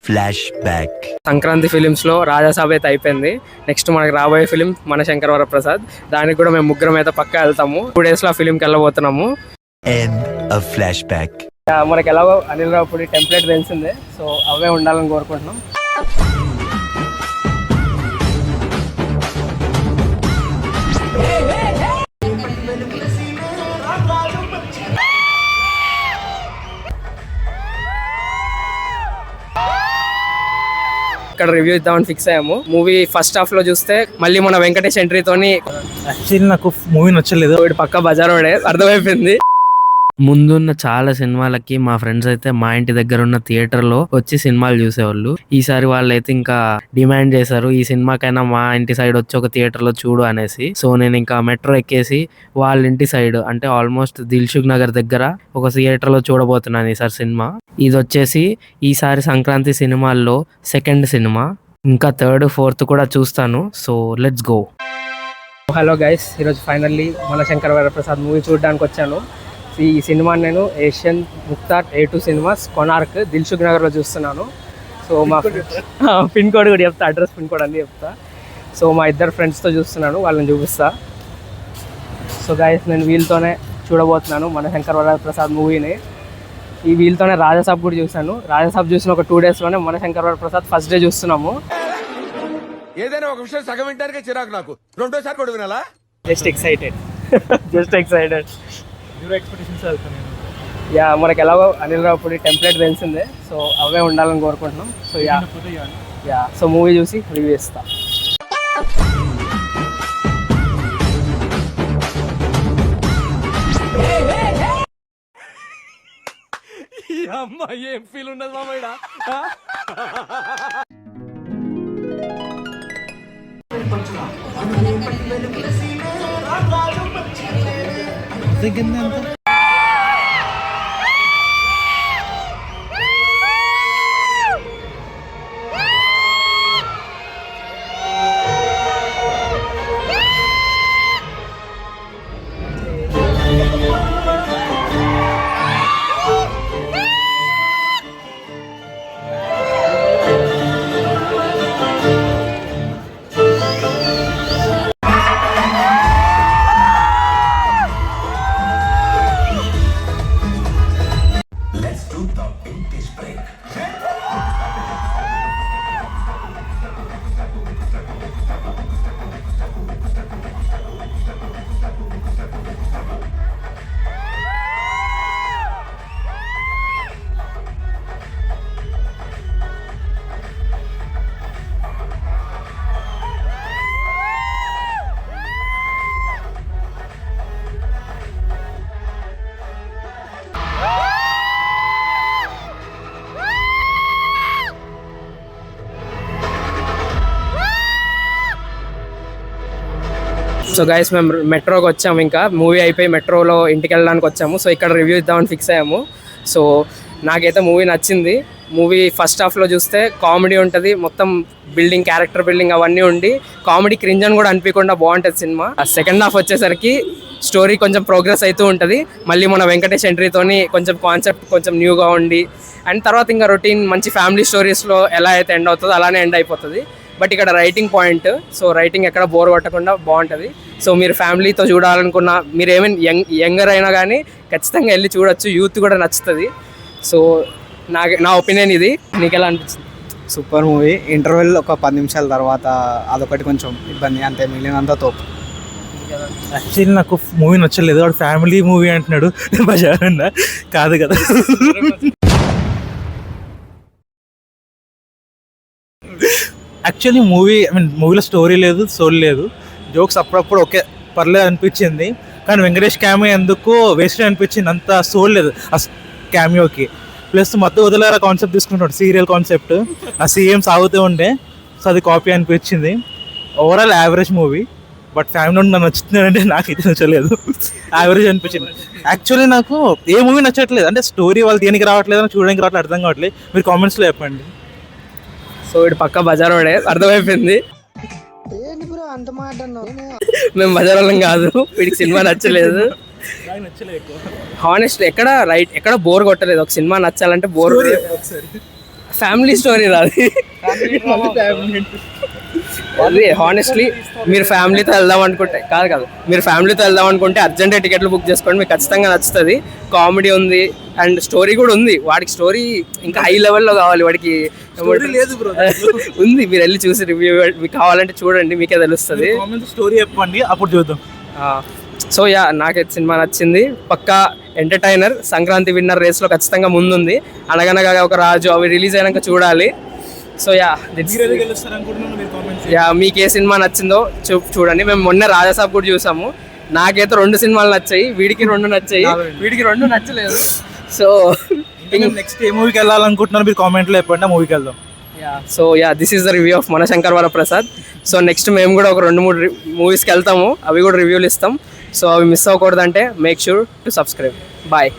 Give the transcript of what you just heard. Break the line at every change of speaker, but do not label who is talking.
Flash back.
Sankranti films లో రాజాసాబ్ అయితే అయిపోయింది. నెక్స్ట్ మనకి రాబోయే ఫిలిం మన శంకర్ వరప్రసాద్. దానికి కూడా మేము ముగ్గురం అయితే పక్కా వెళ్తాము. 2 days లో ఆ ఫిలింకి వెళ్ళబోతున్నాము.
End of flashback.
మనకి ఎలాగో అనిల్ రావుపూడి టెంప్లెట్ తెలిసిందే, సో అవే ఉండాలని కోరుకుంటున్నాం. ఇక్కడ రివ్యూ ఇద్దామని ఫిక్స్ అయ్యాము. మూవీ ఫస్ట్ హాఫ్ లో చూస్తే మళ్ళీ మన వెంకటేష్ ఎంట్రీతోని
యాక్చువల్లీ నాకు మూవీ నచ్చలేదు.
పక్క బజారోడే అర్థమైపోయింది.
ముందున్న చాలా సినిమాలకి మా ఫ్రెండ్స్ అయితే మా ఇంటి దగ్గర ఉన్న థియేటర్ లో వచ్చి సినిమాలు చూసేవాళ్ళు. ఈసారి వాళ్ళైతే ఇంకా డిమాండ్ చేశారు, ఈ సినిమాకైనా మా ఇంటి సైడ్ వచ్చి ఒక థియేటర్ లో చూడు అనేసి. సో నేను ఇంకా మెట్రో ఎక్కేసి వాళ్ళ ఇంటి సైడ్ అంటే ఆల్మోస్ట్ దిల్సుఖ్ నగర్ దగ్గర ఒక థియేటర్ లో చూడబోతున్నాను ఈసారి సినిమా. ఇది వచ్చేసి ఈసారి సంక్రాంతి సినిమాల్లో సెకండ్ సినిమా. ఇంకా థర్డ్ ఫోర్త్ కూడా చూస్తాను. So let's go.
Hello guys, ఈరోజు ఫైనల్లీ మన శంకర్ వరప్రసాద్ మూవీ చూడడానికి వచ్చాను. ఈ సినిమా నేను Asian Mukhtar A2 cinemas Konark Dilsukh నగర్లో చూస్తున్నాను. సో మా పిన్ కోడ్ కూడా చెప్తా, అడ్రస్ పిన్ కోడ్ అన్నీ చెప్తా. సో మా ఇద్దరు ఫ్రెండ్స్తో చూస్తున్నాను, వాళ్ళని చూపిస్తా. సో గైస్, నేను వీళ్ళతోనే చూడబోతున్నాను మన శంకర్ వరప్రసాద్ మూవీని. ఈ వీళ్ళతోనే రాజాసాబ్ కూడా చూశాను. రాజాసాబ్ చూసిన ఒక 2 daysలోనే మన శంకర్ వరప్రసాద్ ఫస్ట్ డే చూస్తున్నాము.
ఏదైనా ఒక విషయం సగం వింటానికే చిరాకు నాకు, రెండోసారి కూడా వినాలా?
Just excited. యా, మనకి ఎలాగో అనిల్ రావుపూడి టెంప్లెట్ తెలిసిందే, సో అవే ఉండాలని కోరుకుంటున్నాం. సో సో మూవీ చూసి రివ్యూ ఇస్తా.
ఏం ఫీల్ ఉండదు మామయ్య.
సో గైస్, మేము మెట్రోకి వచ్చాము. ఇంకా మూవీ అయిపోయి మెట్రోలో ఇంటికి వెళ్ళడానికి వచ్చాము. సో ఇక్కడ రివ్యూ ఇద్దామని ఫిక్స్ అయ్యాము. సో నాకైతే మూవీ నచ్చింది. మూవీ ఫస్ట్ హాఫ్లో చూస్తే కామెడీ ఉంటుంది, మొత్తం బిల్డింగ్, క్యారెక్టర్ బిల్డింగ్ అవన్నీ ఉండి కామెడీ క్రింజ్ అని కూడా అనిపించకుండా బాగుంటుంది సినిమా. సెకండ్ హాఫ్ వచ్చేసరికి స్టోరీ కొంచెం ప్రోగ్రెస్ అవుతూ ఉంటుంది. మళ్ళీ మన వెంకటేష్ ఎంట్రీతోని కొంచెం కాన్సెప్ట్ కొంచెం న్యూగా ఉండి, అండ్ తర్వాత ఇంకా రొటీన్ మంచి ఫ్యామిలీ స్టోరీస్లో ఎలా అయితే ఎండ్ అవుతుందో అలానే ఎండ్ అయిపోతుంది. బట్ ఇక్కడ రైటింగ్ పాయింట్, సో రైటింగ్ ఎక్కడ బోర్ కొట్టకుండా బాగుంటుంది. సో మీరు ఫ్యామిలీతో చూడాలనుకున్న, మీరు ఏమైనా యంగర్ అయినా కానీ ఖచ్చితంగా వెళ్ళి చూడొచ్చు. యూత్ కూడా నచ్చుతుంది. సో నా ఒపీనియన్ ఇది. నీకు ఎలా అనిపించింది?
Super movie. ఇంటర్వెల్ ఒక 10 నిమిషాల తర్వాత అదొకటి కొంచెం ఇబ్బంది, అంతే. మిగిలినంతా తోపు.
యాక్చువల్లీ నాకు మూవీ నచ్చలేదు. వాడు ఫ్యామిలీ మూవీ అంటున్నాడు, బజారన్నా కాదు కదా. యాక్చువల్లీ మూవీలో స్టోరీ లేదు, సోల్ లేదు. జోక్స్ అప్పుడప్పుడు ఓకే పర్లేదు అనిపించింది, కానీ వెంకటేష్ క్యామియో ఎందుకు వేస్ట్ అనిపించింది. అంత సోల్ లేదు ఆ క్యామియోకి. ప్లస్ మత్తు వదిలేరా కాన్సెప్ట్ తీసుకుంటాడు, సీరియల్ కాన్సెప్ట్. ఆ సీఎం సాగుతూ ఉండే, సో అది కాపీ అనిపించింది. Overall average movie. But family నుండి నన్ను నచ్చుతుందంటే నాకు ఇది నచ్చలేదు, యావరేజ్ అనిపించింది. యాక్చువల్లీ నాకు ఏ మూవీ నచ్చట్లేదు, అంటే స్టోరీ వాళ్ళు దేనికి రావట్లేదు, చూడడానికి రావట్లేదు, అర్థం కావట్లేదు. మీరు కామెంట్స్లో చెప్పండి.
సో ఇటు పక్క బజారోడే అర్థమైపోయింది. మేము బజారోళ్ళం కాదు, వీడికి సినిమా నచ్చలేదు. హానెస్ట్ ఎక్కడ బోర్ కొట్టలేదు. ఒక సినిమా నచ్చాలంటే బోర్ ఫ్యామిలీ స్టోరీ రాదు అది. హానెస్ట్లీ మీరు ఫ్యామిలీతో వెళ్దాం అనుకుంటే కాదు మీరు ఫ్యామిలీతో వెళ్దాం అనుకుంటే అర్జెంట్గా టికెట్లు బుక్ చేసుకోండి, మీకు ఖచ్చితంగా నచ్చుతుంది. కామెడీ ఉంది అండ్ స్టోరీ కూడా ఉంది. వాడికి స్టోరీ ఇంకా హై లెవెల్లో కావాలి, వాడికి
లేదు బ్రో,
ఉంది. మీరు వెళ్ళి చూసి రివ్యూ మీకు కావాలంటే చూడండి, మీకే తెలుస్తుంది.
స్టోరీ చెప్పండి అప్పుడు చూద్దాం.
సో యా, నాకైతే సినిమా నచ్చింది. పక్కా ఎంటర్టైనర్. సంక్రాంతి విన్నర్ రేస్లో ఖచ్చితంగా ముందుంది. అనగనగా ఒక రాజు అవి రిలీజ్ అయినాక చూడాలి. సో యా, మీకు ఏ సినిమా నచ్చిందో చూడండి. మేము మొన్న రాజాసాబ్ కూడా చూసాము. నాకైతే 2 సినిమాలు నచ్చాయి, వీడికి 2 నచ్చాయి, వీడికి 2 నచ్చలేదు. సో
నెక్స్ట్ ఏ మూవీకి వెళ్ళాలనుకుంటున్నారు మీరు కామెంట్లో చెప్పండి, ఆ మూవీకి వెళ్దాం.
So yeah, this is the review of Manashankar Varaprasad. So next మేము కూడా ఒక 2-3 మూవీస్కి వెళ్తాము, అవి కూడా రివ్యూలు ఇస్తాం. సో అవి మిస్ అవ్వకూడదంటే make sure to subscribe. Bye.